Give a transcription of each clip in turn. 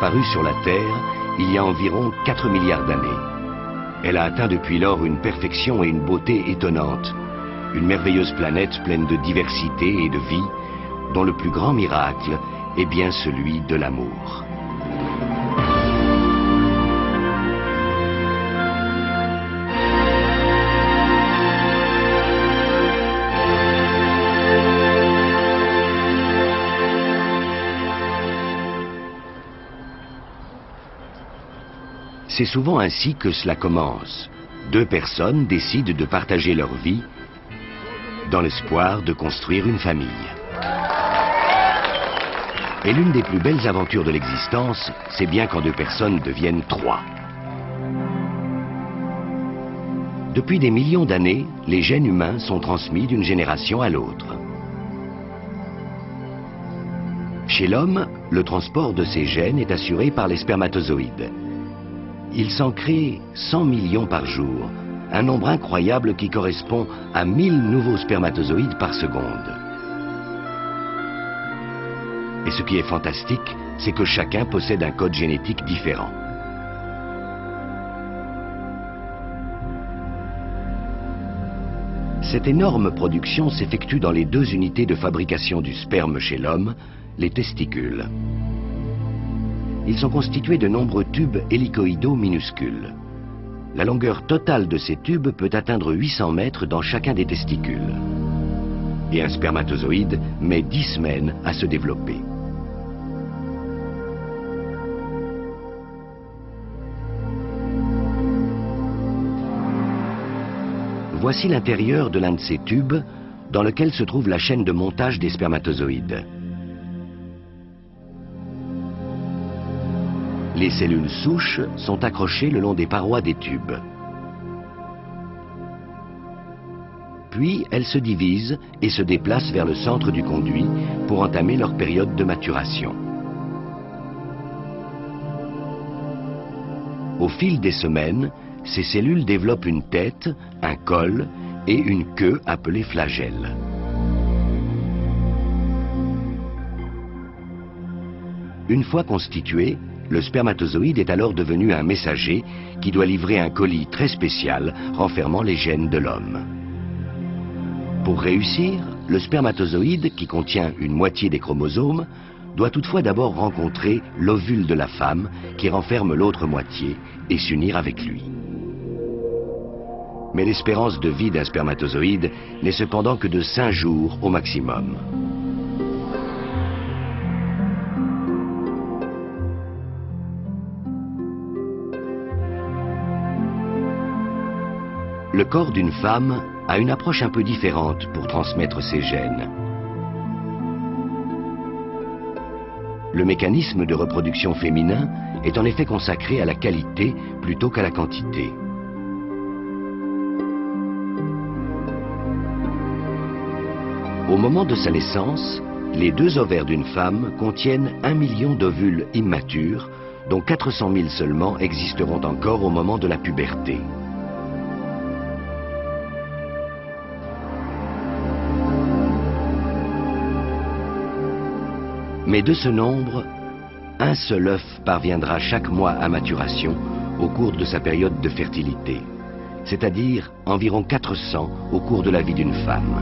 apparue sur la Terre il y a environ 4 milliards d'années. Elle a atteint depuis lors une perfection et une beauté étonnantes. Une merveilleuse planète pleine de diversité et de vie, dont le plus grand miracle est bien celui de l'amour. C'est souvent ainsi que cela commence. Deux personnes décident de partager leur vie dans l'espoir de construire une famille. Et l'une des plus belles aventures de l'existence, c'est bien quand deux personnes deviennent trois. Depuis des millions d'années, les gènes humains sont transmis d'une génération à l'autre. Chez l'homme, le transport de ces gènes est assuré par les spermatozoïdes. Il s'en crée 100 millions par jour, un nombre incroyable qui correspond à 1000 nouveaux spermatozoïdes par seconde. Et ce qui est fantastique, c'est que chacun possède un code génétique différent. Cette énorme production s'effectue dans les deux unités de fabrication du sperme chez l'homme, les testicules. Ils sont constitués de nombreux tubes hélicoïdaux minuscules. La longueur totale de ces tubes peut atteindre 800 mètres dans chacun des testicules. Et un spermatozoïde met 10 semaines à se développer. Voici l'intérieur de l'un de ces tubes, dans lequel se trouve la chaîne de montage des spermatozoïdes. Les cellules souches sont accrochées le long des parois des tubes. Puis elles se divisent et se déplacent vers le centre du conduit pour entamer leur période de maturation. Au fil des semaines, ces cellules développent une tête, un col et une queue appelée flagelle. Une fois constitué, le spermatozoïde est alors devenu un messager qui doit livrer un colis très spécial renfermant les gènes de l'homme. Pour réussir, le spermatozoïde, qui contient une moitié des chromosomes, doit toutefois d'abord rencontrer l'ovule de la femme qui renferme l'autre moitié et s'unir avec lui. Mais l'espérance de vie d'un spermatozoïde n'est cependant que de 5 jours au maximum. Le corps d'une femme a une approche un peu différente pour transmettre ses gènes. Le mécanisme de reproduction féminin est en effet consacré à la qualité plutôt qu'à la quantité. Au moment de sa naissance, les 2 ovaires d'une femme contiennent 1 million d'ovules immatures, dont 400 000 seulement existeront encore au moment de la puberté. Mais de ce nombre, un seul œuf parviendra chaque mois à maturation au cours de sa période de fertilité, c'est-à-dire environ 400 au cours de la vie d'une femme.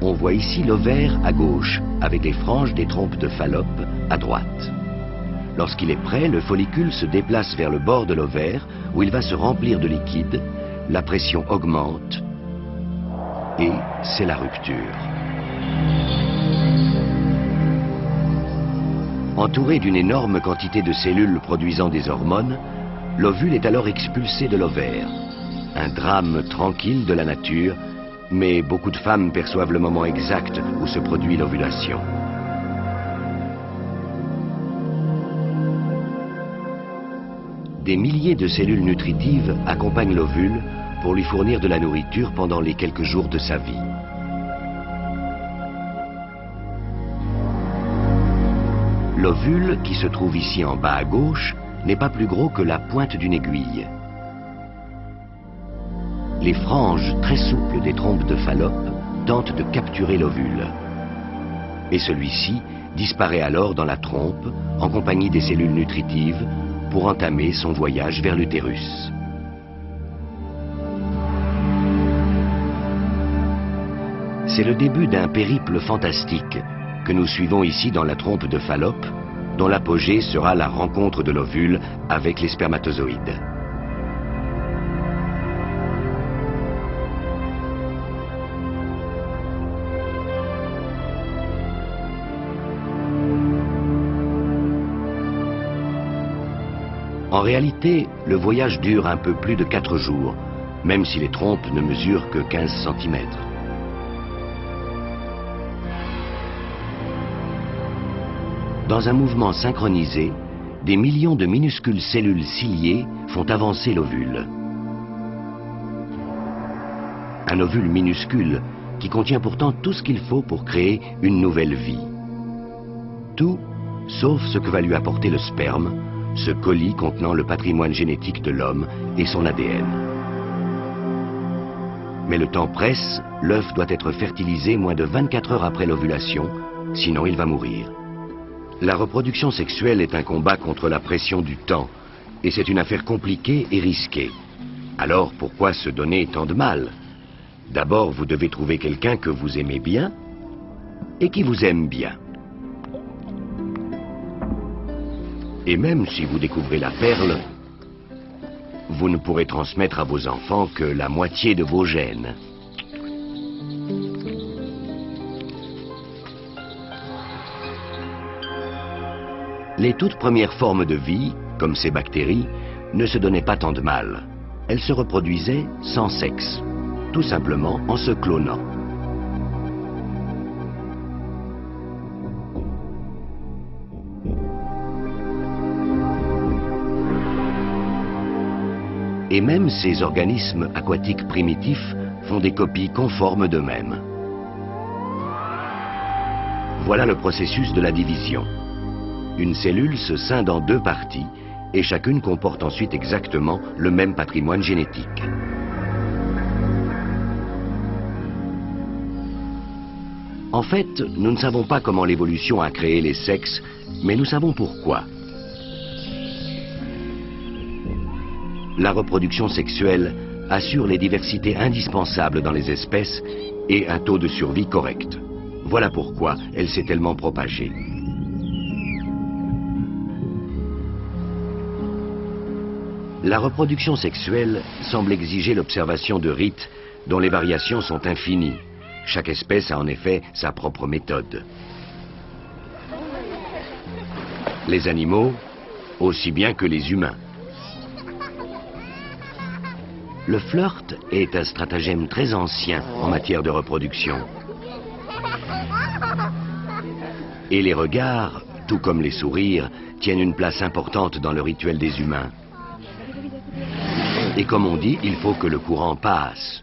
On voit ici l'ovaire à gauche, avec les franges des trompes de Fallope à droite. Lorsqu'il est prêt, le follicule se déplace vers le bord de l'ovaire, où il va se remplir de liquide, la pression augmente, et c'est la rupture. Entouré d'une énorme quantité de cellules produisant des hormones, l'ovule est alors expulsé de l'ovaire. Un drame tranquille de la nature, mais beaucoup de femmes perçoivent le moment exact où se produit l'ovulation. Des milliers de cellules nutritives accompagnent l'ovule pour lui fournir de la nourriture pendant les quelques jours de sa vie. L'ovule, qui se trouve ici en bas à gauche, n'est pas plus gros que la pointe d'une aiguille. Les franges très souples des trompes de Fallope tentent de capturer l'ovule. et celui-ci disparaît alors dans la trompe en compagnie des cellules nutritives pour entamer son voyage vers l'utérus. C'est le début d'un périple fantastique que nous suivons ici dans la trompe de Fallope, dont l'apogée sera la rencontre de l'ovule avec les spermatozoïdes. En réalité, le voyage dure un peu plus de 4 jours, même si les trompes ne mesurent que 15 cm. Dans un mouvement synchronisé, des millions de minuscules cellules ciliées font avancer l'ovule. Un ovule minuscule qui contient pourtant tout ce qu'il faut pour créer une nouvelle vie. Tout, sauf ce que va lui apporter le sperme, ce colis contenant le patrimoine génétique de l'homme et son ADN. Mais le temps presse, l'œuf doit être fertilisé moins de 24 heures après l'ovulation, sinon il va mourir. La reproduction sexuelle est un combat contre la pression du temps, et c'est une affaire compliquée et risquée. Alors pourquoi se donner tant de mal? D'abord, vous devez trouver quelqu'un que vous aimez bien et qui vous aime bien. Et même si vous découvrez la perle, vous ne pourrez transmettre à vos enfants que la moitié de vos gènes. Les toutes premières formes de vie, comme ces bactéries, ne se donnaient pas tant de mal. Elles se reproduisaient sans sexe, tout simplement en se clonant. Et même ces organismes aquatiques primitifs font des copies conformes d'eux-mêmes. Voilà le processus de la division. Une cellule se scinde en 2 parties et chacune comporte ensuite exactement le même patrimoine génétique. En fait, nous ne savons pas comment l'évolution a créé les sexes, mais nous savons pourquoi. La reproduction sexuelle assure les diversités indispensables dans les espèces et un taux de survie correct. Voilà pourquoi elle s'est tellement propagée. La reproduction sexuelle semble exiger l'observation de rites dont les variations sont infinies. Chaque espèce a en effet sa propre méthode. Les animaux, aussi bien que les humains. Le flirt est un stratagème très ancien en matière de reproduction. Et les regards, tout comme les sourires, tiennent une place importante dans le rituel des humains. Et comme on dit, il faut que le courant passe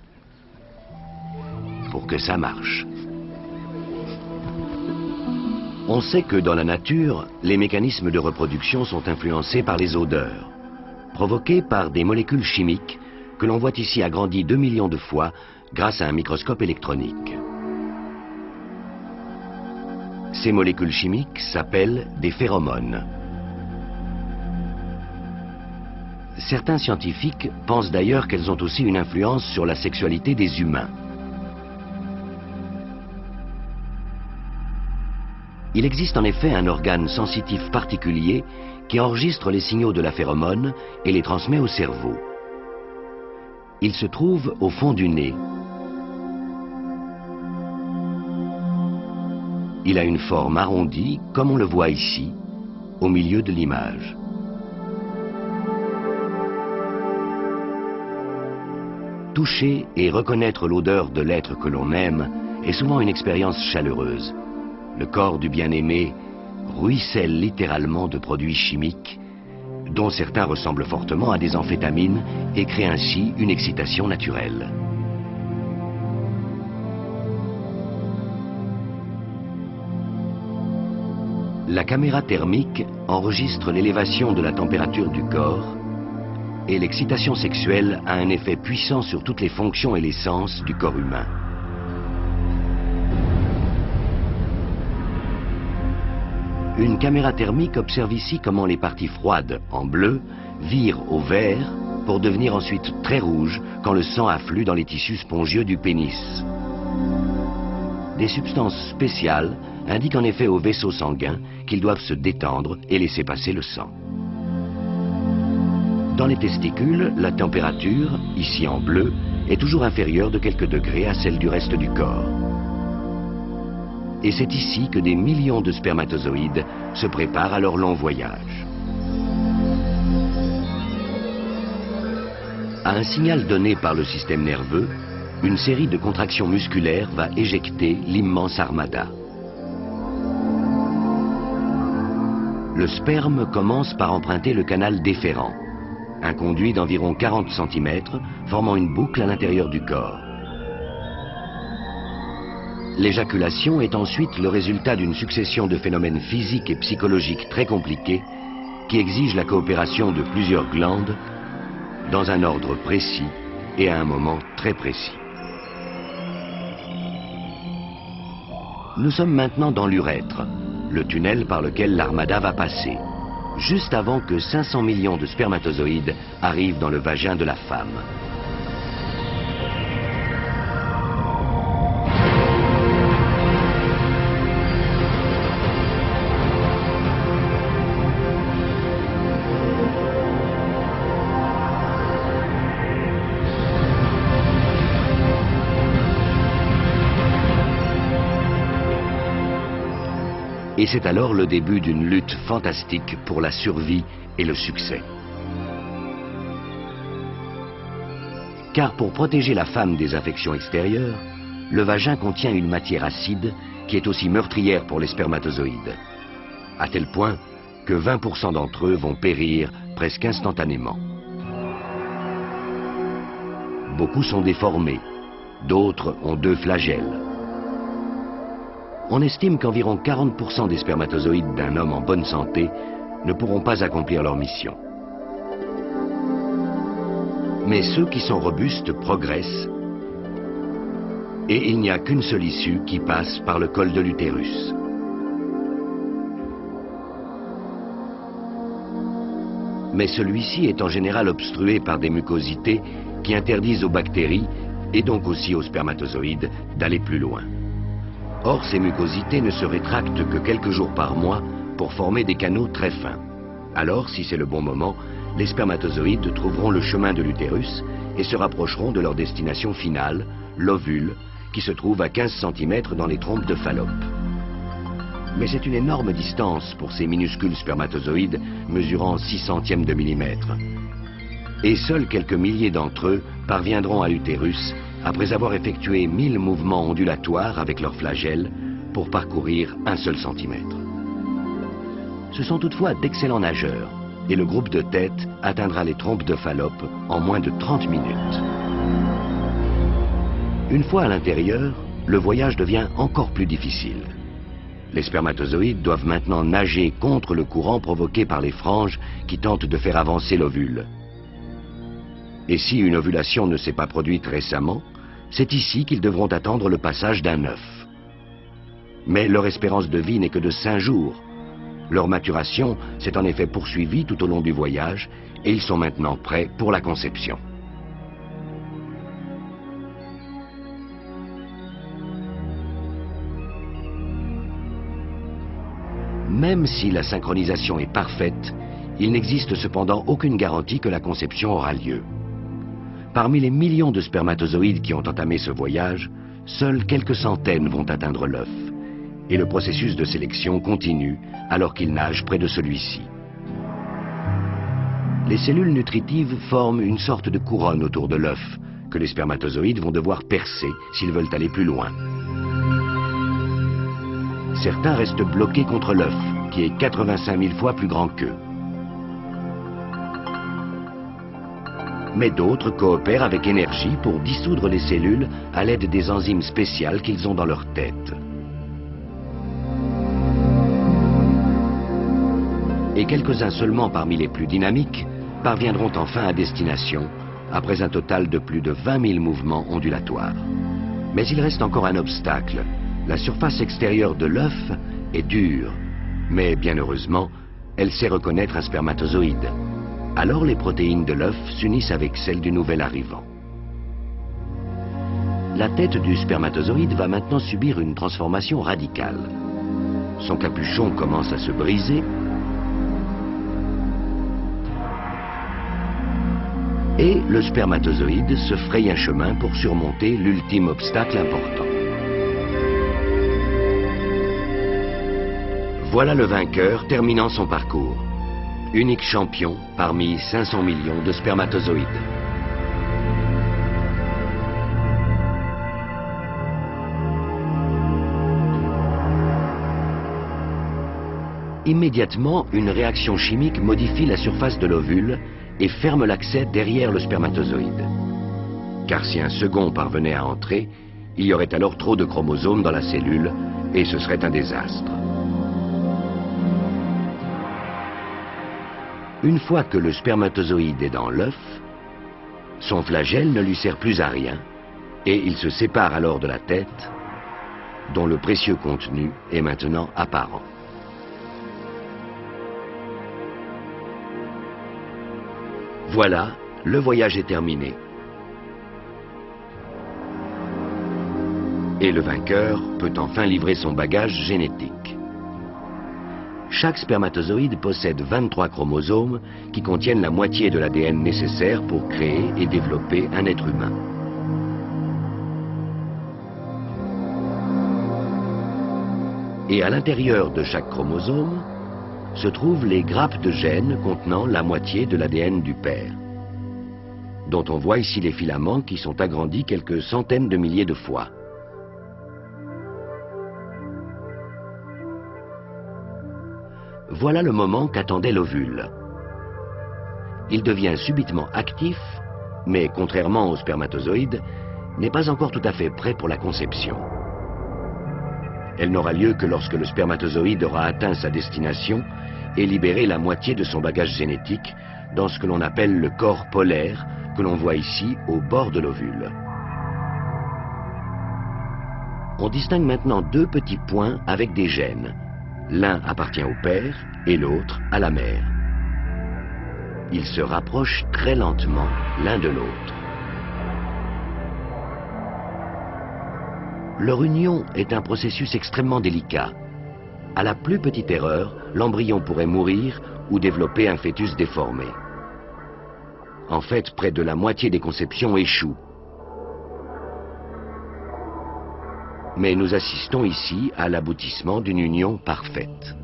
pour que ça marche. On sait que dans la nature, les mécanismes de reproduction sont influencés par les odeurs, provoquées par des molécules chimiques que l'on voit ici agrandies 2 millions de fois grâce à un microscope électronique. Ces molécules chimiques s'appellent des phéromones. Certains scientifiques pensent d'ailleurs qu'elles ont aussi une influence sur la sexualité des humains. Il existe en effet un organe sensitif particulier qui enregistre les signaux de la phéromone et les transmet au cerveau. Il se trouve au fond du nez. Il a une forme arrondie, comme on le voit ici, au milieu de l'image. Toucher et reconnaître l'odeur de l'être que l'on aime est souvent une expérience chaleureuse. Le corps du bien-aimé ruisselle littéralement de produits chimiques, dont certains ressemblent fortement à des amphétamines et créent ainsi une excitation naturelle. La caméra thermique enregistre l'élévation de la température du corps et l'excitation sexuelle a un effet puissant sur toutes les fonctions et les sens du corps humain. Une caméra thermique observe ici comment les parties froides, en bleu, virent au vert pour devenir ensuite très rouges quand le sang afflue dans les tissus spongieux du pénis. Des substances spéciales indiquent en effet aux vaisseaux sanguins qu'ils doivent se détendre et laisser passer le sang. Dans les testicules, la température, ici en bleu, est toujours inférieure de quelques degrés à celle du reste du corps. Et c'est ici que des millions de spermatozoïdes se préparent à leur long voyage. À un signal donné par le système nerveux, une série de contractions musculaires va éjecter l'immense armada. Le sperme commence par emprunter le canal déférent, un conduit d'environ 40 cm formant une boucle à l'intérieur du corps. L'éjaculation est ensuite le résultat d'une succession de phénomènes physiques et psychologiques très compliqués qui exigent la coopération de plusieurs glandes dans un ordre précis et à un moment très précis. Nous sommes maintenant dans l'urètre, le tunnel par lequel l'armada va passer, juste avant que 500 millions de spermatozoïdes arrivent dans le vagin de la femme. Et c'est alors le début d'une lutte fantastique pour la survie et le succès. Car pour protéger la femme des infections extérieures, le vagin contient une matière acide qui est aussi meurtrière pour les spermatozoïdes, à tel point que 20% d'entre eux vont périr presque instantanément. Beaucoup sont déformés, d'autres ont 2 flagelles. On estime qu'environ 40% des spermatozoïdes d'un homme en bonne santé ne pourront pas accomplir leur mission. Mais ceux qui sont robustes progressent et il n'y a qu'une seule issue qui passe par le col de l'utérus. Mais celui-ci est en général obstrué par des mucosités qui interdisent aux bactéries et donc aussi aux spermatozoïdes d'aller plus loin. Or, ces mucosités ne se rétractent que quelques jours par mois pour former des canaux très fins. Alors, si c'est le bon moment, les spermatozoïdes trouveront le chemin de l'utérus et se rapprocheront de leur destination finale, l'ovule, qui se trouve à 15 cm dans les trompes de Fallope. Mais c'est une énorme distance pour ces minuscules spermatozoïdes mesurant 0,06 de millimètre. Et seuls quelques milliers d'entre eux parviendront à l'utérus après avoir effectué 1000 mouvements ondulatoires avec leurs flagelles pour parcourir 1 seul centimètre. Ce sont toutefois d'excellents nageurs et le groupe de tête atteindra les trompes de Fallope en moins de 30 minutes. Une fois à l'intérieur, le voyage devient encore plus difficile. Les spermatozoïdes doivent maintenant nager contre le courant provoqué par les franges qui tentent de faire avancer l'ovule. Et si une ovulation ne s'est pas produite récemment, c'est ici qu'ils devront attendre le passage d'un œuf. Mais leur espérance de vie n'est que de 5 jours. Leur maturation s'est en effet poursuivie tout au long du voyage et ils sont maintenant prêts pour la conception. Même si la synchronisation est parfaite, il n'existe cependant aucune garantie que la conception aura lieu. Parmi les millions de spermatozoïdes qui ont entamé ce voyage, seules quelques centaines vont atteindre l'œuf. Et le processus de sélection continue alors qu'ils nagent près de celui-ci. Les cellules nutritives forment une sorte de couronne autour de l'œuf que les spermatozoïdes vont devoir percer s'ils veulent aller plus loin. Certains restent bloqués contre l'œuf, qui est 85 000 fois plus grand qu'eux. Mais d'autres coopèrent avec énergie pour dissoudre les cellules à l'aide des enzymes spéciales qu'ils ont dans leur tête. Et quelques-uns seulement parmi les plus dynamiques parviendront enfin à destination, après un total de plus de 20 000 mouvements ondulatoires. Mais il reste encore un obstacle. La surface extérieure de l'œuf est dure, Mais bien heureusement, elle sait reconnaître un spermatozoïde. Alors les protéines de l'œuf s'unissent avec celles du nouvel arrivant. La tête du spermatozoïde va maintenant subir une transformation radicale. Son capuchon commence à se briser et le spermatozoïde se fraye un chemin pour surmonter l'ultime obstacle important. Voilà le vainqueur terminant son parcours. Unique champion parmi 500 millions de spermatozoïdes. Immédiatement, une réaction chimique modifie la surface de l'ovule et ferme l'accès derrière le spermatozoïde. Car si un second parvenait à entrer, il y aurait alors trop de chromosomes dans la cellule et ce serait un désastre. Une fois que le spermatozoïde est dans l'œuf, son flagelle ne lui sert plus à rien et il se sépare alors de la tête, dont le précieux contenu est maintenant apparent. Voilà, le voyage est terminé. Et le vainqueur peut enfin livrer son bagage génétique. Chaque spermatozoïde possède 23 chromosomes qui contiennent la moitié de l'ADN nécessaire pour créer et développer un être humain. Et à l'intérieur de chaque chromosome se trouvent les grappes de gènes contenant la moitié de l'ADN du père, dont on voit ici les filaments qui sont agrandis quelques centaines de milliers de fois. Voilà le moment qu'attendait l'ovule. Il devient subitement actif, mais contrairement au spermatozoïde, n'est pas encore tout à fait prêt pour la conception. Elle n'aura lieu que lorsque le spermatozoïde aura atteint sa destination et libéré la moitié de son bagage génétique dans ce que l'on appelle le corps polaire, que l'on voit ici au bord de l'ovule. On distingue maintenant deux petits points avec des gènes. L'un appartient au père et l'autre à la mère. Ils se rapprochent très lentement l'un de l'autre. Leur union est un processus extrêmement délicat. À la plus petite erreur, l'embryon pourrait mourir ou développer un fœtus déformé. En fait, près de la moitié des conceptions échouent. Mais nous assistons ici à l'aboutissement d'une union parfaite.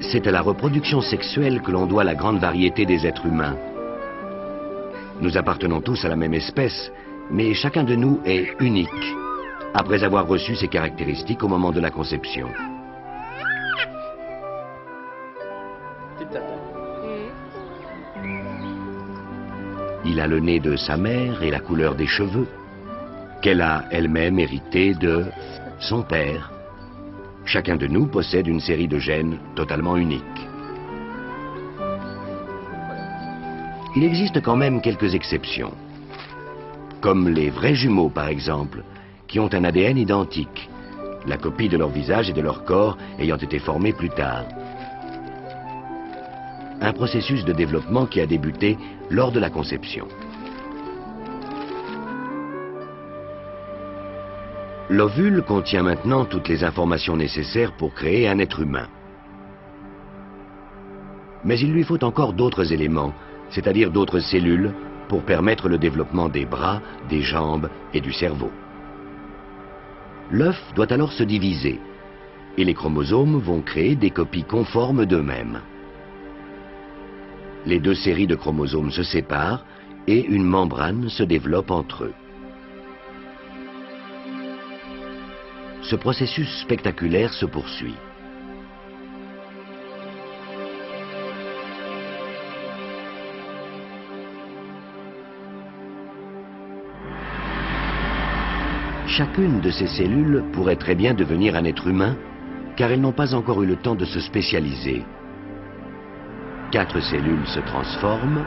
C'est à la reproduction sexuelle que l'on doit la grande variété des êtres humains. Nous appartenons tous à la même espèce, mais chacun de nous est unique, après avoir reçu ses caractéristiques au moment de la conception. Il a le nez de sa mère et la couleur des cheveux, qu'elle a elle-même hérité de son père. Chacun de nous possède une série de gènes totalement uniques. Il existe quand même quelques exceptions, comme les vrais jumeaux par exemple, qui ont un ADN identique, la copie de leur visage et de leur corps ayant été formés plus tard. Un processus de développement qui a débuté lors de la conception. L'ovule contient maintenant toutes les informations nécessaires pour créer un être humain. Mais il lui faut encore d'autres éléments, c'est-à-dire d'autres cellules, pour permettre le développement des bras, des jambes et du cerveau. L'œuf doit alors se diviser, et les chromosomes vont créer des copies conformes d'eux-mêmes. Les deux séries de chromosomes se séparent et une membrane se développe entre eux. Ce processus spectaculaire se poursuit. Chacune de ces cellules pourrait très bien devenir un être humain, car elles n'ont pas encore eu le temps de se spécialiser. 4 cellules se transforment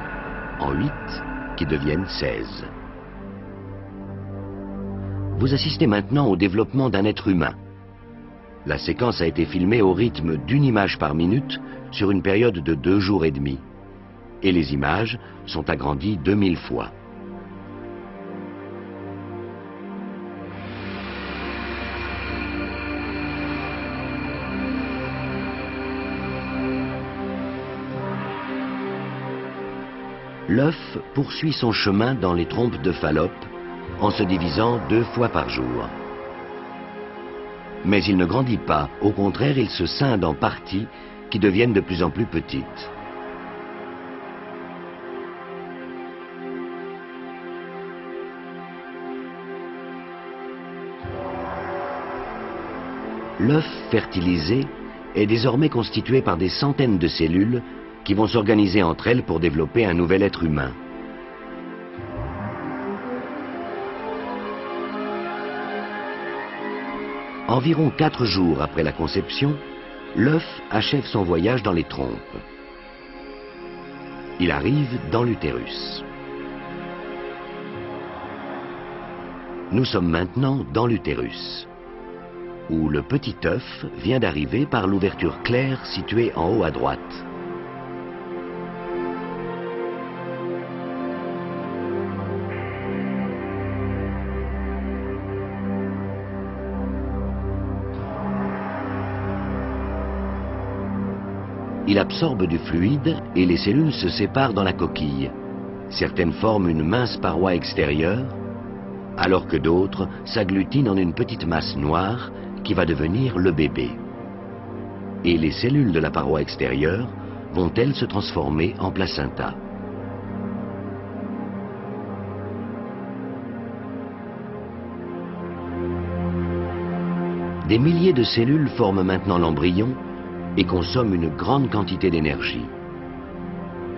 en 8, qui deviennent 16. Vous assistez maintenant au développement d'un être humain. La séquence a été filmée au rythme d'une image par minute sur une période de 2 jours et demi. Et les images sont agrandies 2000 fois. L'œuf poursuit son chemin dans les trompes de Fallope en se divisant 2 fois par jour. Mais il ne grandit pas, au contraire, il se scinde en parties qui deviennent de plus en plus petites. L'œuf fertilisé est désormais constitué par des centaines de cellules qui vont s'organiser entre elles pour développer un nouvel être humain. Environ 4 jours après la conception, l'œuf achève son voyage dans les trompes. Il arrive dans l'utérus. Nous sommes maintenant dans l'utérus, où le petit œuf vient d'arriver par l'ouverture claire située en haut à droite. Il absorbe du fluide et les cellules se séparent dans la coquille. Certaines forment une mince paroi extérieure, alors que d'autres s'agglutinent en une petite masse noire qui va devenir le bébé. Et les cellules de la paroi extérieure vont-elles se transformer en placenta. Des milliers de cellules forment maintenant l'embryon et consomment une grande quantité d'énergie.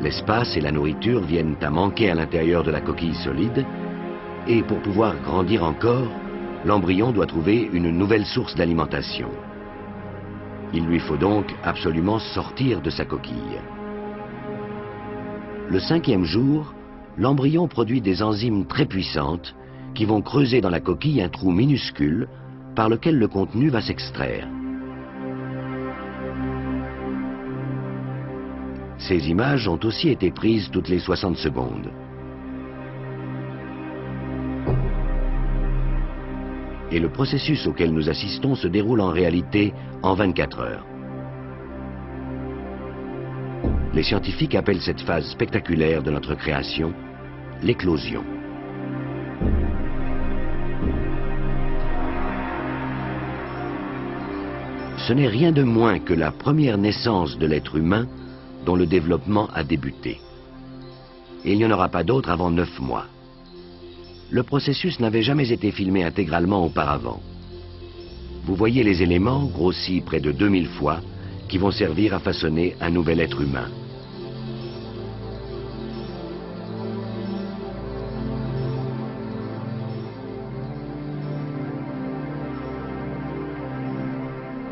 L'espace et la nourriture viennent à manquer à l'intérieur de la coquille solide, et pour pouvoir grandir encore, l'embryon doit trouver une nouvelle source d'alimentation. Il lui faut donc absolument sortir de sa coquille. Le 5e jour, l'embryon produit des enzymes très puissantes qui vont creuser dans la coquille un trou minuscule par lequel le contenu va s'extraire. Ces images ont aussi été prises toutes les 60 secondes. Et le processus auquel nous assistons se déroule en réalité en 24 heures. Les scientifiques appellent cette phase spectaculaire de notre création l'éclosion. Ce n'est rien de moins que la première naissance de l'être humain dont le développement a débuté. Et il n'y en aura pas d'autre avant 9 mois. Le processus n'avait jamais été filmé intégralement auparavant. Vous voyez les éléments, grossis près de 2000 fois, qui vont servir à façonner un nouvel être humain.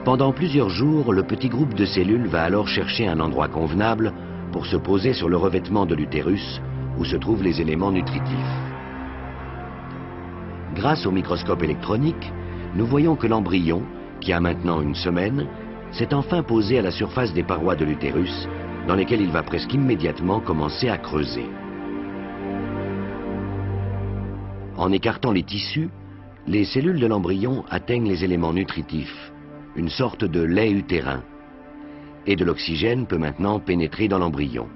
Pendant plusieurs jours, le petit groupe de cellules va alors chercher un endroit convenable pour se poser sur le revêtement de l'utérus où se trouvent les éléments nutritifs. Grâce au microscope électronique, nous voyons que l'embryon, qui a maintenant 1 semaine, s'est enfin posé à la surface des parois de l'utérus, dans lesquelles il va presque immédiatement commencer à creuser. En écartant les tissus, les cellules de l'embryon atteignent les éléments nutritifs, une sorte de lait utérin, et de l'oxygène peut maintenant pénétrer dans l'embryon.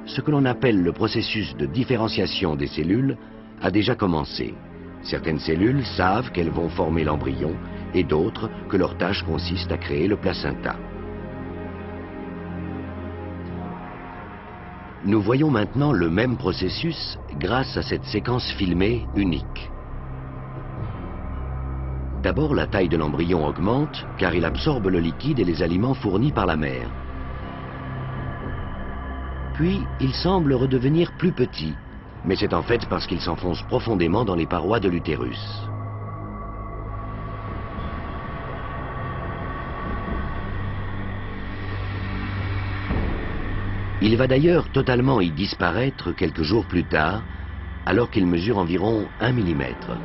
Ce que l'on appelle le processus de différenciation des cellules a déjà commencé. Certaines cellules savent qu'elles vont former l'embryon et d'autres que leur tâche consiste à créer le placenta. Nous voyons maintenant le même processus grâce à cette séquence filmée unique. D'abord, la taille de l'embryon augmente car il absorbe le liquide et les aliments fournis par la mère. Puis, il semble redevenir plus petit, mais c'est en fait parce qu'il s'enfonce profondément dans les parois de l'utérus. Il va d'ailleurs totalement y disparaître quelques jours plus tard, alors qu'il mesure environ 1 millimètre.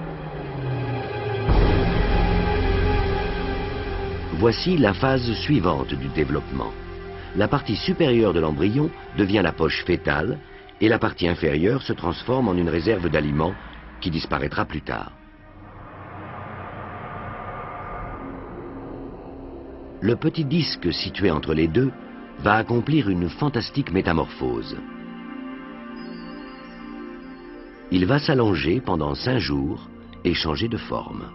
Voici la phase suivante du développement. La partie supérieure de l'embryon devient la poche fœtale et la partie inférieure se transforme en une réserve d'aliments qui disparaîtra plus tard. Le petit disque situé entre les deux va accomplir une fantastique métamorphose. Il va s'allonger pendant 5 jours et changer de forme.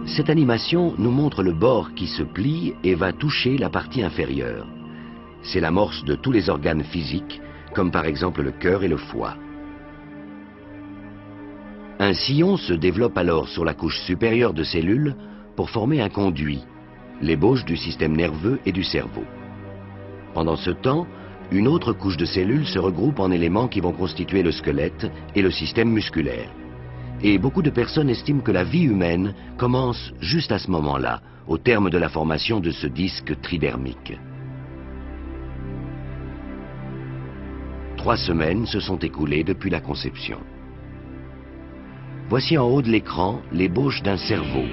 Cette animation nous montre le bord qui se plie et va toucher la partie inférieure. C'est l'amorce de tous les organes physiques, comme par exemple le cœur et le foie. Un sillon se développe alors sur la couche supérieure de cellules pour former un conduit, l'ébauche du système nerveux et du cerveau. Pendant ce temps, une autre couche de cellules se regroupe en éléments qui vont constituer le squelette et le système musculaire. Et beaucoup de personnes estiment que la vie humaine commence juste à ce moment-là, au terme de la formation de ce disque tridermique. 3 semaines se sont écoulées depuis la conception. Voici en haut de l'écran l'ébauche d'un cerveau,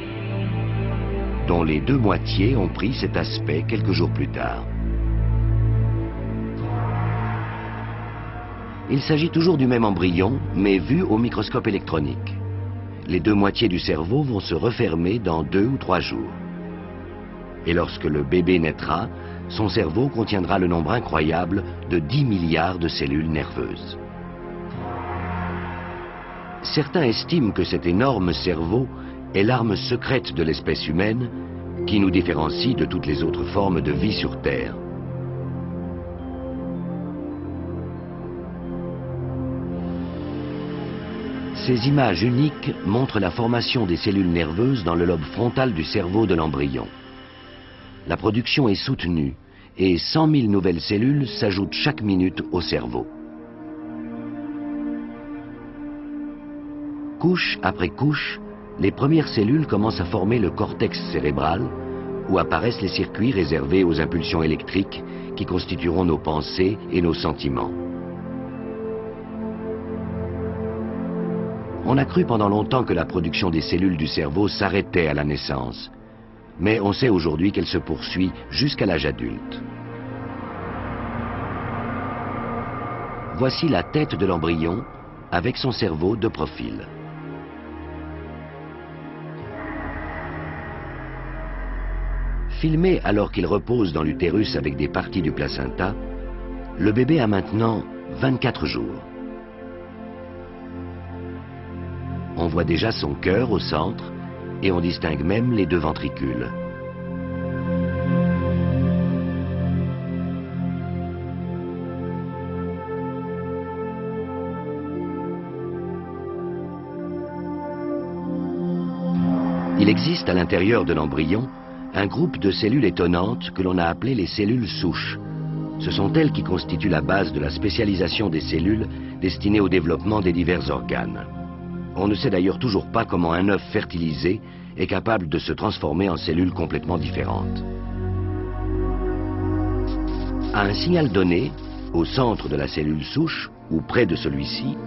dont les 2 moitiés ont pris cet aspect quelques jours plus tard. Il s'agit toujours du même embryon, mais vu au microscope électronique. Les 2 moitiés du cerveau vont se refermer dans 2 ou 3 jours. Et lorsque le bébé naîtra, son cerveau contiendra le nombre incroyable de 10 milliards de cellules nerveuses. Certains estiment que cet énorme cerveau est l'arme secrète de l'espèce humaine qui nous différencie de toutes les autres formes de vie sur Terre. Ces images uniques montrent la formation des cellules nerveuses dans le lobe frontal du cerveau de l'embryon. La production est soutenue et 100 000 nouvelles cellules s'ajoutent chaque minute au cerveau. Couche après couche, les premières cellules commencent à former le cortex cérébral, où apparaissent les circuits réservés aux impulsions électriques qui constitueront nos pensées et nos sentiments. On a cru pendant longtemps que la production des cellules du cerveau s'arrêtait à la naissance, mais on sait aujourd'hui qu'elle se poursuit jusqu'à l'âge adulte. Voici la tête de l'embryon avec son cerveau de profil. Filmé alors qu'il repose dans l'utérus avec des parties du placenta, le bébé a maintenant 24 jours. On voit déjà son cœur au centre et on distingue même les 2 ventricules. Il existe à l'intérieur de l'embryon un groupe de cellules étonnantes que l'on a appelées les cellules souches. Ce sont elles qui constituent la base de la spécialisation des cellules destinées au développement des divers organes. On ne sait d'ailleurs toujours pas comment un œuf fertilisé est capable de se transformer en cellules complètement différentes. À un signal donné, au centre de la cellule souche, ou près de celui-ci,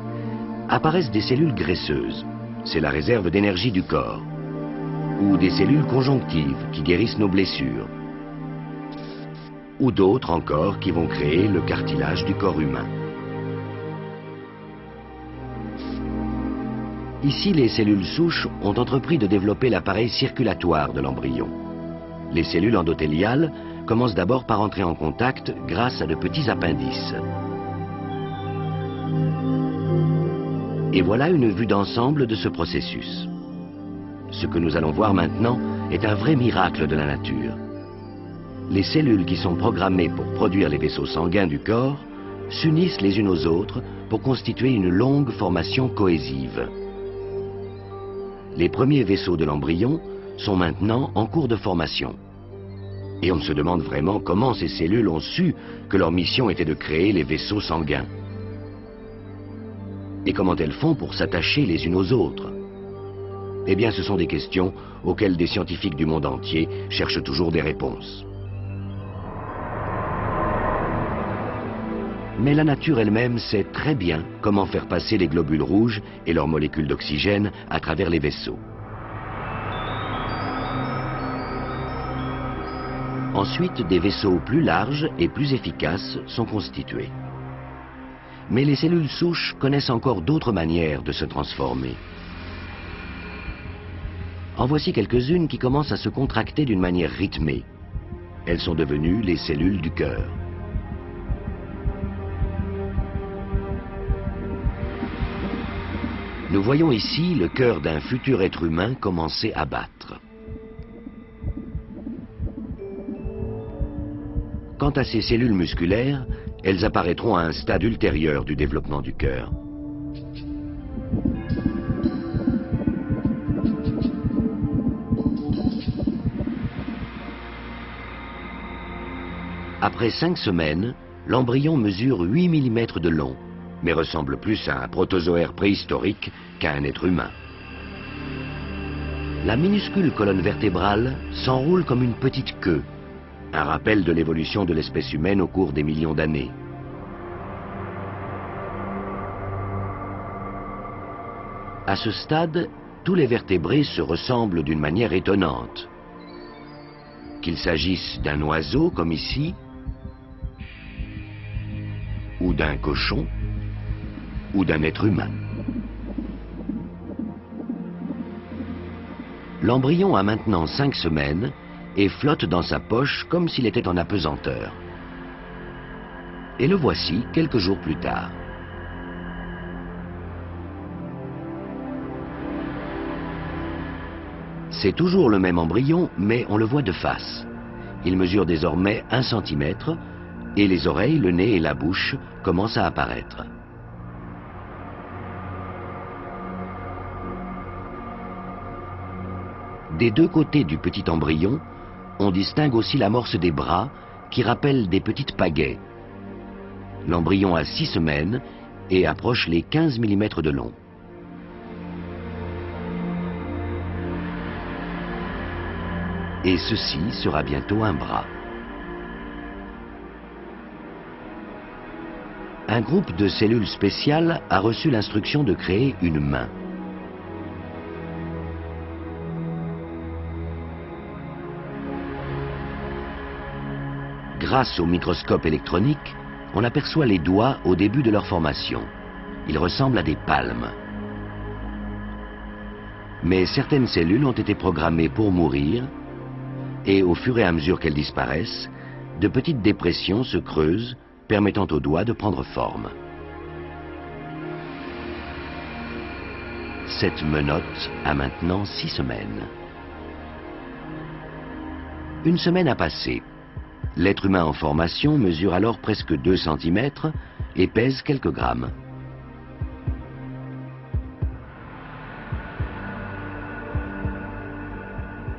apparaissent des cellules graisseuses. C'est la réserve d'énergie du corps. Ou des cellules conjonctives qui guérissent nos blessures. Ou d'autres encore qui vont créer le cartilage du corps humain. Ici, les cellules souches ont entrepris de développer l'appareil circulatoire de l'embryon. Les cellules endothéliales commencent d'abord par entrer en contact grâce à de petits appendices. Et voilà une vue d'ensemble de ce processus. Ce que nous allons voir maintenant est un vrai miracle de la nature. Les cellules qui sont programmées pour produire les vaisseaux sanguins du corps s'unissent les unes aux autres pour constituer une longue formation cohésive. Les premiers vaisseaux de l'embryon sont maintenant en cours de formation. Et on se demande vraiment comment ces cellules ont su que leur mission était de créer les vaisseaux sanguins. Et comment elles font pour s'attacher les unes aux autres? Eh bien, ce sont des questions auxquelles des scientifiques du monde entier cherchent toujours des réponses. Mais la nature elle-même sait très bien comment faire passer les globules rouges et leurs molécules d'oxygène à travers les vaisseaux. Ensuite, des vaisseaux plus larges et plus efficaces sont constitués. Mais les cellules souches connaissent encore d'autres manières de se transformer. En voici quelques-unes qui commencent à se contracter d'une manière rythmée. Elles sont devenues les cellules du cœur. Nous voyons ici le cœur d'un futur être humain commencer à battre. Quant à ces cellules musculaires, elles apparaîtront à un stade ultérieur du développement du cœur. Après 5 semaines, l'embryon mesure 8 mm de long, mais ressemble plus à un protozoaire préhistorique qu'à un être humain. La minuscule colonne vertébrale s'enroule comme une petite queue, un rappel de l'évolution de l'espèce humaine au cours des millions d'années. À ce stade, tous les vertébrés se ressemblent d'une manière étonnante. Qu'il s'agisse d'un oiseau, comme ici, ou d'un cochon, ou d'un être humain. L'embryon a maintenant 5 semaines et flotte dans sa poche comme s'il était en apesanteur. Et le voici quelques jours plus tard. C'est toujours le même embryon, mais on le voit de face. Il mesure désormais 1 cm, et les oreilles, le nez et la bouche commencent à apparaître. Des deux côtés du petit embryon, on distingue aussi l'amorce des bras qui rappellent des petites pagaies. L'embryon a 6 semaines et approche les 15 mm de long. Et ceci sera bientôt un bras. Un groupe de cellules spéciales a reçu l'instruction de créer une main. Grâce au microscope électronique, on aperçoit les doigts au début de leur formation. Ils ressemblent à des palmes. Mais certaines cellules ont été programmées pour mourir, et au fur et à mesure qu'elles disparaissent, de petites dépressions se creusent, permettant aux doigts de prendre forme. Cette menotte a maintenant 6 semaines. Une semaine a passé. L'être humain en formation mesure alors presque 2 cm et pèse quelques grammes.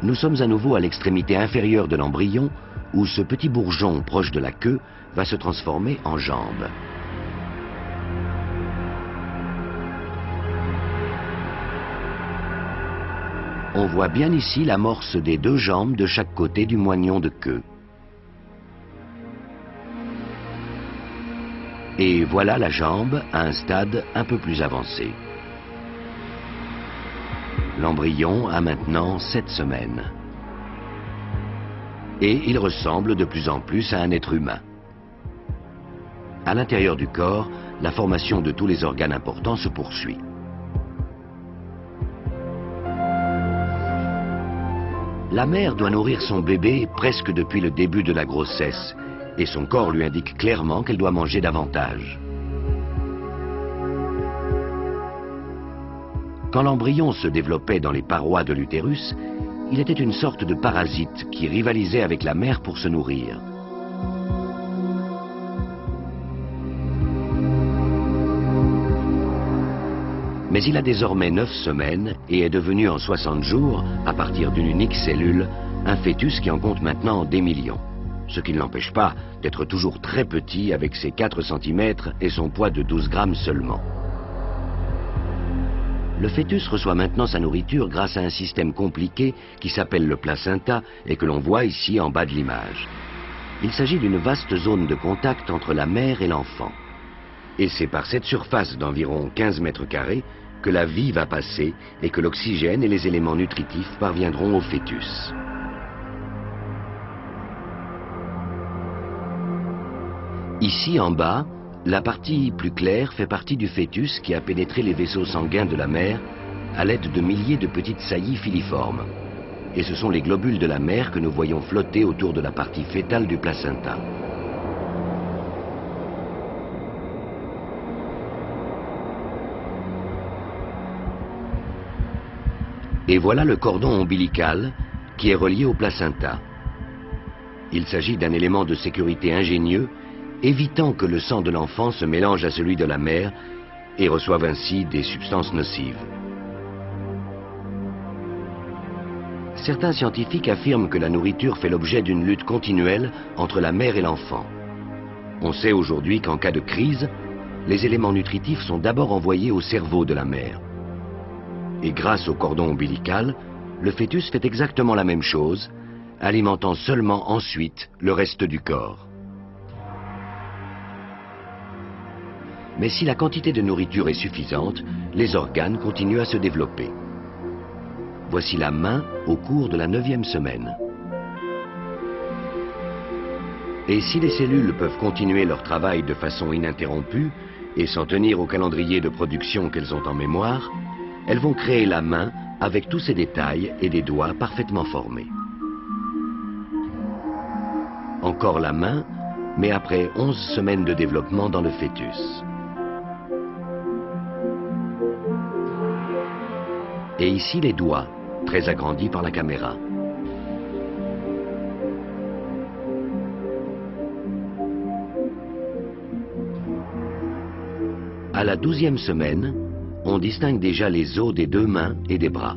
Nous sommes à nouveau à l'extrémité inférieure de l'embryon où ce petit bourgeon proche de la queue va se transformer en jambe. On voit bien ici l'amorce des 2 jambes de chaque côté du moignon de queue. Et voilà la jambe à un stade un peu plus avancé. L'embryon a maintenant 7 semaines. Et il ressemble de plus en plus à un être humain. À l'intérieur du corps, la formation de tous les organes importants se poursuit. La mère doit nourrir son bébé presque depuis le début de la grossesse, et son corps lui indique clairement qu'elle doit manger davantage. Quand l'embryon se développait dans les parois de l'utérus, il était une sorte de parasite qui rivalisait avec la mère pour se nourrir. Mais il a désormais 9 semaines et est devenu en 60 jours, à partir d'une unique cellule, un fœtus qui en compte maintenant des millions. Ce qui ne l'empêche pas d'être toujours très petit avec ses 4 cm et son poids de 12 grammes seulement. Le fœtus reçoit maintenant sa nourriture grâce à un système compliqué qui s'appelle le placenta et que l'on voit ici en bas de l'image. Il s'agit d'une vaste zone de contact entre la mère et l'enfant. Et c'est par cette surface d'environ 15 mètres carrés que la vie va passer et que l'oxygène et les éléments nutritifs parviendront au fœtus. Ici en bas, la partie plus claire fait partie du fœtus qui a pénétré les vaisseaux sanguins de la mère à l'aide de milliers de petites saillies filiformes. Et ce sont les globules de la mère que nous voyons flotter autour de la partie fœtale du placenta. Et voilà le cordon ombilical qui est relié au placenta. Il s'agit d'un élément de sécurité ingénieux, évitant que le sang de l'enfant se mélange à celui de la mère et reçoive ainsi des substances nocives. Certains scientifiques affirment que la nourriture fait l'objet d'une lutte continuelle entre la mère et l'enfant. On sait aujourd'hui qu'en cas de crise, les éléments nutritifs sont d'abord envoyés au cerveau de la mère. Et grâce au cordon ombilical, le fœtus fait exactement la même chose, alimentant seulement ensuite le reste du corps. Mais si la quantité de nourriture est suffisante, les organes continuent à se développer. Voici la main au cours de la 9e semaine. Et si les cellules peuvent continuer leur travail de façon ininterrompue et s'en tenir au calendrier de production qu'elles ont en mémoire, elles vont créer la main avec tous ses détails et des doigts parfaitement formés. Encore la main, mais après 11 semaines de développement dans le fœtus. Et ici les doigts, très agrandis par la caméra. À la 12e semaine, on distingue déjà les os des 2 mains et des bras.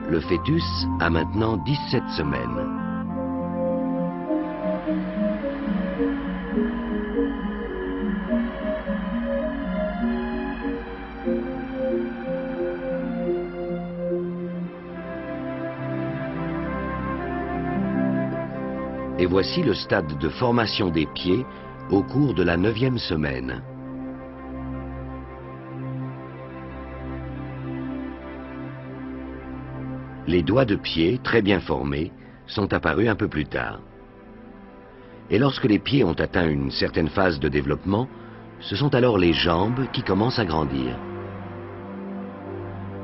Le fœtus a maintenant 17 semaines. Et voici le stade de formation des pieds au cours de la 9e semaine. Les doigts de pied, très bien formés, sont apparus un peu plus tard. Et lorsque les pieds ont atteint une certaine phase de développement, ce sont alors les jambes qui commencent à grandir.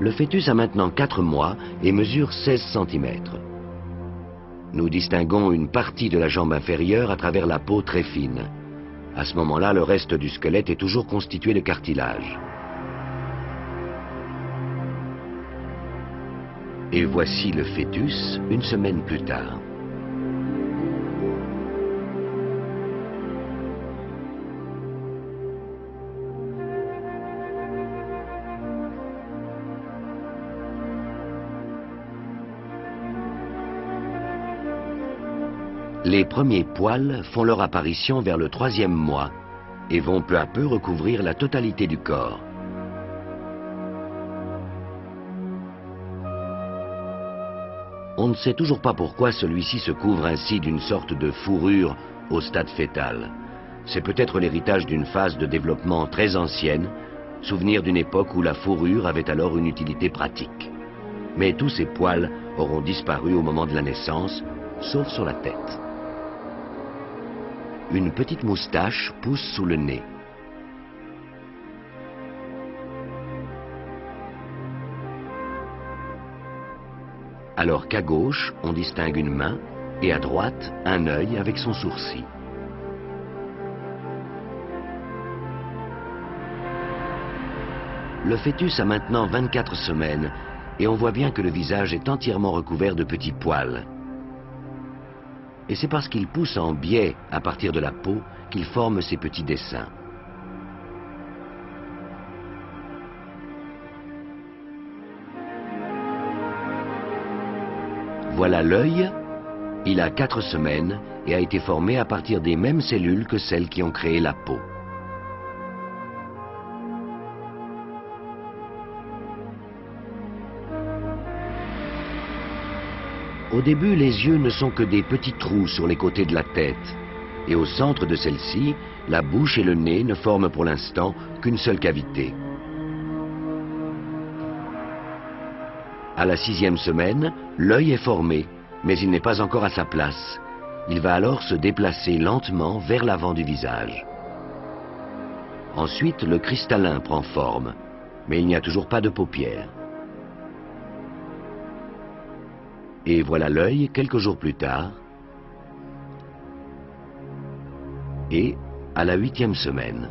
Le fœtus a maintenant 4 mois et mesure 16 cm. Nous distinguons une partie de la jambe inférieure à travers la peau très fine. À ce moment-là, le reste du squelette est toujours constitué de cartilage. Et voici le fœtus une semaine plus tard. Les premiers poils font leur apparition vers le 3e mois et vont peu à peu recouvrir la totalité du corps. On ne sait toujours pas pourquoi celui-ci se couvre ainsi d'une sorte de fourrure au stade fœtal. C'est peut-être l'héritage d'une phase de développement très ancienne, souvenir d'une époque où la fourrure avait alors une utilité pratique. Mais tous ces poils auront disparu au moment de la naissance, sauf sur la tête. Une petite moustache pousse sous le nez. Alors qu'à gauche, on distingue une main et à droite, un œil avec son sourcil. Le fœtus a maintenant 24 semaines et on voit bien que le visage est entièrement recouvert de petits poils. Et c'est parce qu'il pousse en biais à partir de la peau qu'il forme ces petits dessins. Voilà l'œil. Il a 4 semaines et a été formé à partir des mêmes cellules que celles qui ont créé la peau. Au début, les yeux ne sont que des petits trous sur les côtés de la tête. et au centre de celle-ci, la bouche et le nez ne forment pour l'instant qu'une seule cavité. À la 6e semaine, l'œil est formé, mais il n'est pas encore à sa place. Il va alors se déplacer lentement vers l'avant du visage. Ensuite, le cristallin prend forme, mais il n'y a toujours pas de paupières. Et voilà l'œil quelques jours plus tard. Et à la 8e semaine.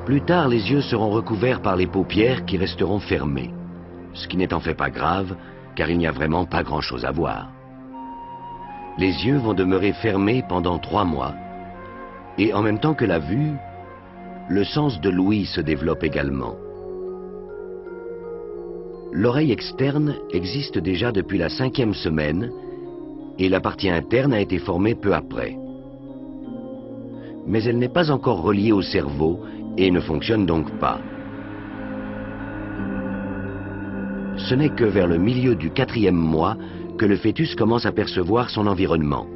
Plus tard, les yeux seront recouverts par les paupières qui resteront fermées, ce qui n'est en fait pas grave, car il n'y a vraiment pas grand-chose à voir. Les yeux vont demeurer fermés pendant 3 mois, et en même temps que la vue, le sens de l'ouïe se développe également. L'oreille externe existe déjà depuis la 5e semaine, et la partie interne a été formée peu après. Mais elle n'est pas encore reliée au cerveau et ne fonctionne donc pas. Ce n'est que vers le milieu du 4e mois que le fœtus commence à percevoir son environnement.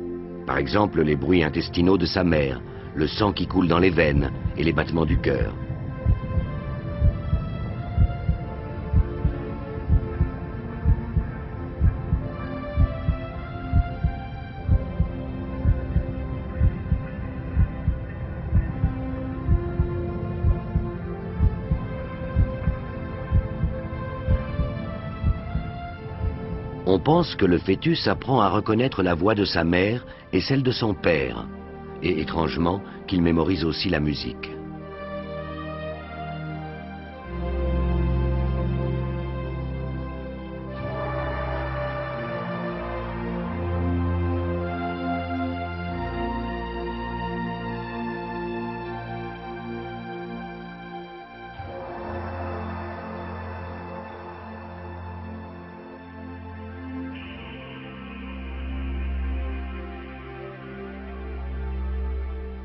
Par exemple, les bruits intestinaux de sa mère, le sang qui coule dans les veines et les battements du cœur. On pense que le fœtus apprend à reconnaître la voix de sa mère et celle de son père, et étrangement qu'il mémorise aussi la musique.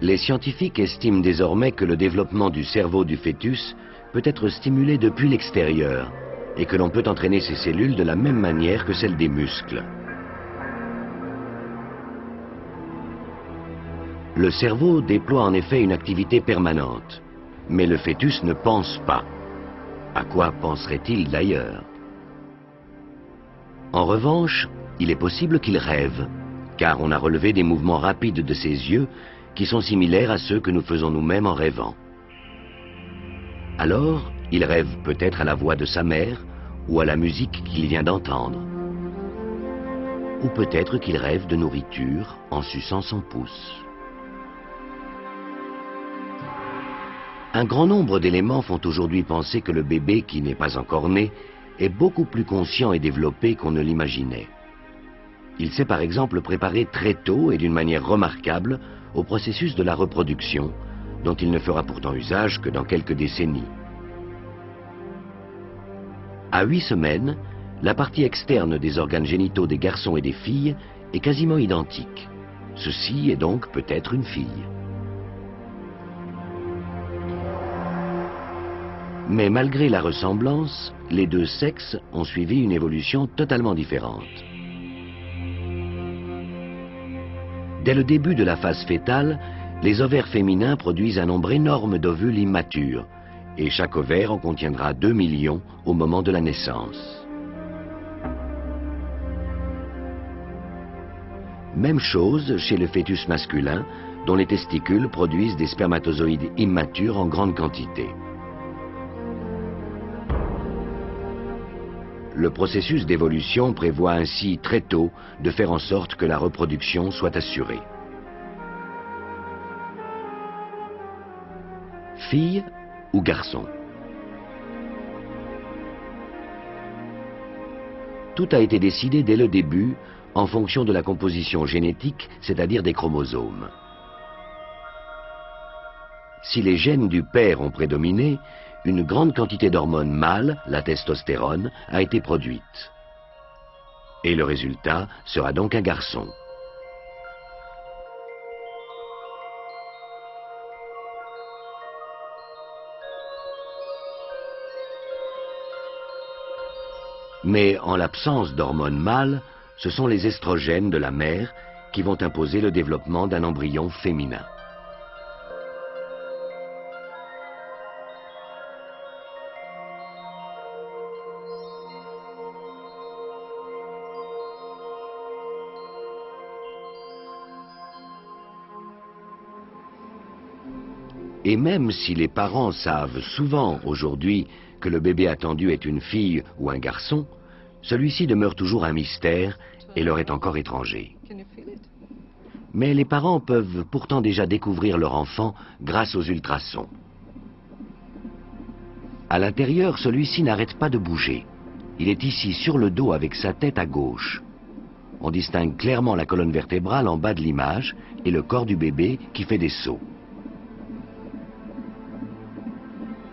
Les scientifiques estiment désormais que le développement du cerveau du fœtus peut être stimulé depuis l'extérieur et que l'on peut entraîner ces cellules de la même manière que celle des muscles. Le cerveau déploie en effet une activité permanente, mais le fœtus ne pense pas. À quoi penserait-il d'ailleurs? En revanche, il est possible qu'il rêve, car on a relevé des mouvements rapides de ses yeux qui sont similaires à ceux que nous faisons nous-mêmes en rêvant. Alors, il rêve peut-être à la voix de sa mère ou à la musique qu'il vient d'entendre. Ou peut-être qu'il rêve de nourriture en suçant son pouce. Un grand nombre d'éléments font aujourd'hui penser que le bébé qui n'est pas encore né est beaucoup plus conscient et développé qu'on ne l'imaginait. Il s'est par exemple préparé très tôt et d'une manière remarquable au processus de la reproduction, dont il ne fera pourtant usage que dans quelques décennies. À 8 semaines, la partie externe des organes génitaux des garçons et des filles est quasiment identique. Ceci est donc peut-être une fille. Mais malgré la ressemblance, les deux sexes ont suivi une évolution totalement différente. Dès le début de la phase fœtale, les ovaires féminins produisent un nombre énorme d'ovules immatures, et chaque ovaire en contiendra 2 millions au moment de la naissance. Même chose chez le fœtus masculin, dont les testicules produisent des spermatozoïdes immatures en grande quantité. Le processus d'évolution prévoit ainsi très tôt de faire en sorte que la reproduction soit assurée. Fille ou garçon? Tout a été décidé dès le début en fonction de la composition génétique, c'est-à-dire des chromosomes. Si les gènes du père ont prédominé, une grande quantité d'hormones mâles, la testostérone, a été produite. Et le résultat sera donc un garçon. Mais en l'absence d'hormones mâles, Ce sont les estrogènes de la mère qui vont imposer le développement d'un embryon féminin. Et même si les parents savent souvent aujourd'hui que le bébé attendu est une fille ou un garçon, celui-ci demeure toujours un mystère et leur est encore étranger. Mais les parents peuvent pourtant déjà découvrir leur enfant grâce aux ultrasons. À l'intérieur, celui-ci n'arrête pas de bouger. Il est ici sur le dos avec sa tête à gauche. On distingue clairement la colonne vertébrale en bas de l'image et le corps du bébé qui fait des sauts.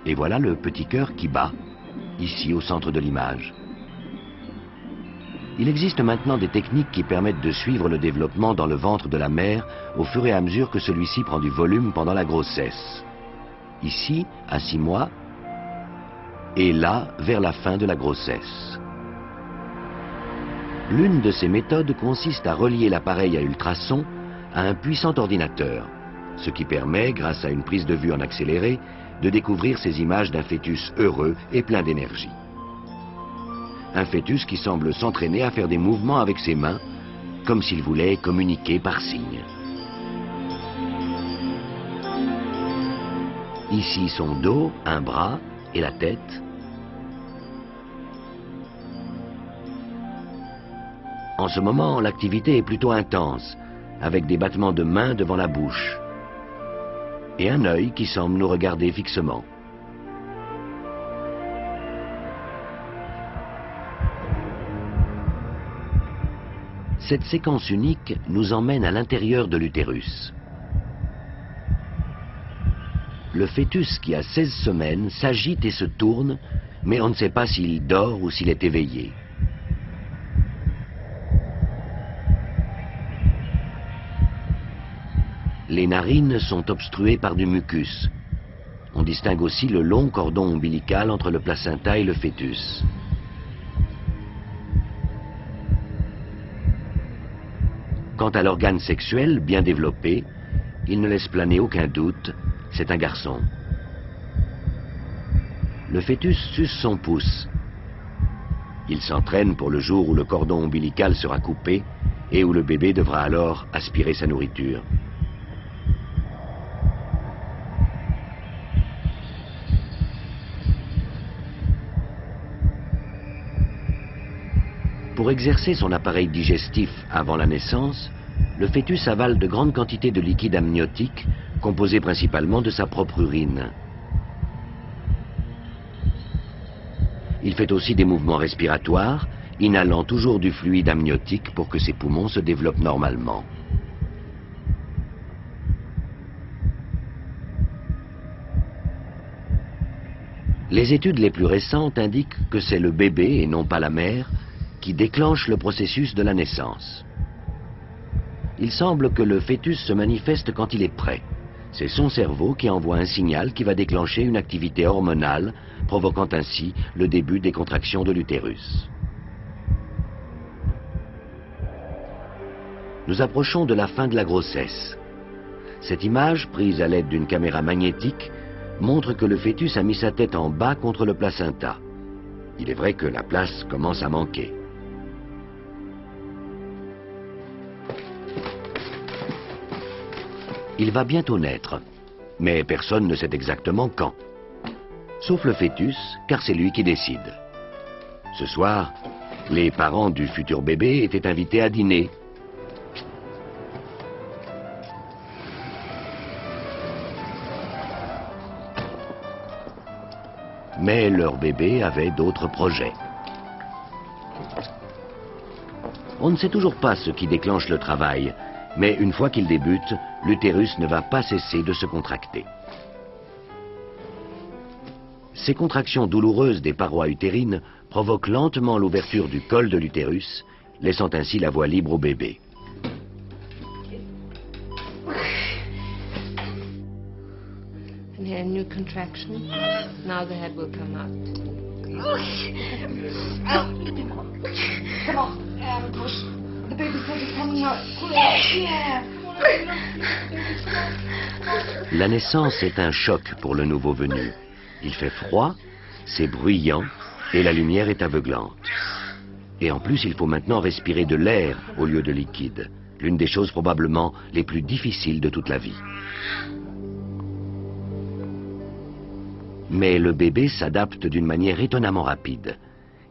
Et voilà le petit cœur qui bat, ici au centre de l'image. Il existe maintenant des techniques qui permettent de suivre le développement dans le ventre de la mère au fur et à mesure que celui-ci prend du volume pendant la grossesse. Ici, à 6 mois, et là, vers la fin de la grossesse. L'une de ces méthodes consiste à relier l'appareil à ultrasons à un puissant ordinateur, ce qui permet, grâce à une prise de vue en accéléré, de découvrir ces images d'un fœtus heureux et plein d'énergie. Un fœtus qui semble s'entraîner à faire des mouvements avec ses mains, comme s'il voulait communiquer par signes. Ici son dos, un bras et la tête. En ce moment, l'activité est plutôt intense, avec des battements de mains devant la bouche et un œil qui semble nous regarder fixement. Cette séquence unique nous emmène à l'intérieur de l'utérus. Le fœtus qui a 16 semaines s'agite et se tourne, mais on ne sait pas s'il dort ou s'il est éveillé. Les narines sont obstruées par du mucus. On distingue aussi le long cordon ombilical entre le placenta et le fœtus. Quant à l'organe sexuel bien développé, il ne laisse planer aucun doute, c'est un garçon. Le fœtus suce son pouce. Il s'entraîne pour le jour où le cordon ombilical sera coupé et où le bébé devra alors aspirer sa nourriture. Pour exercer son appareil digestif avant la naissance, le fœtus avale de grandes quantités de liquide amniotique, composé principalement de sa propre urine. Il fait aussi des mouvements respiratoires, inhalant toujours du fluide amniotique pour que ses poumons se développent normalement. Les études les plus récentes indiquent que c'est le bébé et non pas la mère qui déclenche le processus de la naissance. Il semble que le fœtus se manifeste quand il est prêt. C'est son cerveau qui envoie un signal qui va déclencher une activité hormonale, provoquant ainsi le début des contractions de l'utérus. Nous approchons de la fin de la grossesse. Cette image, prise à l'aide d'une caméra magnétique, montre que le fœtus a mis sa tête en bas contre le placenta. Il est vrai que la place commence à manquer. Il va bientôt naître, mais personne ne sait exactement quand. Sauf le fœtus, car c'est lui qui décide. Ce soir, les parents du futur bébé étaient invités à dîner. Mais leur bébé avait d'autres projets. On ne sait toujours pas ce qui déclenche le travail, mais une fois qu'il débute, l'utérus ne va pas cesser de se contracter. Ces contractions douloureuses des parois utérines provoquent lentement l'ouverture du col de l'utérus, laissant ainsi la voie libre au bébé. And here a new contraction. Now the head will come out. Come on, push. The baby's head is coming out. Pull it out. Yeah. La naissance est un choc pour le nouveau venu. Il fait froid, c'est bruyant et la lumière est aveuglante. Et en plus, il faut maintenant respirer de l'air au lieu de liquide. L'une des choses probablement les plus difficiles de toute la vie. Mais le bébé s'adapte d'une manière étonnamment rapide.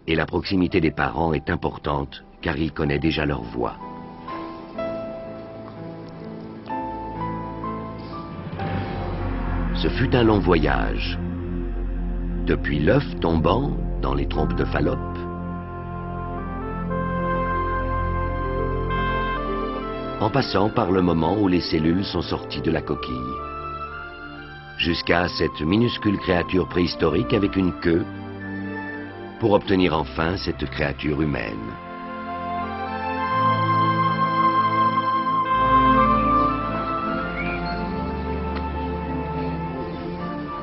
Et la proximité des parents est importante car il connaît déjà leur voix. Ce fut un long voyage. Depuis l'œuf tombant dans les trompes de Fallope, en passant par le moment où les cellules sont sorties de la coquille, jusqu'à cette minuscule créature préhistorique avec une queue, pour obtenir enfin cette créature humaine.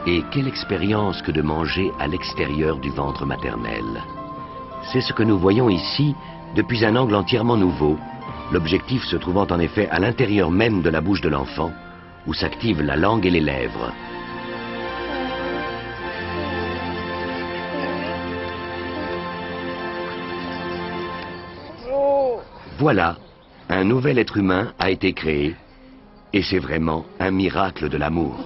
Et quelle expérience que de manger à l'extérieur du ventre maternel. C'est ce que nous voyons ici depuis un angle entièrement nouveau, l'objectif se trouvant en effet à l'intérieur même de la bouche de l'enfant, où s'activent la langue et les lèvres. Voilà, un nouvel être humain a été créé, et c'est vraiment un miracle de l'amour.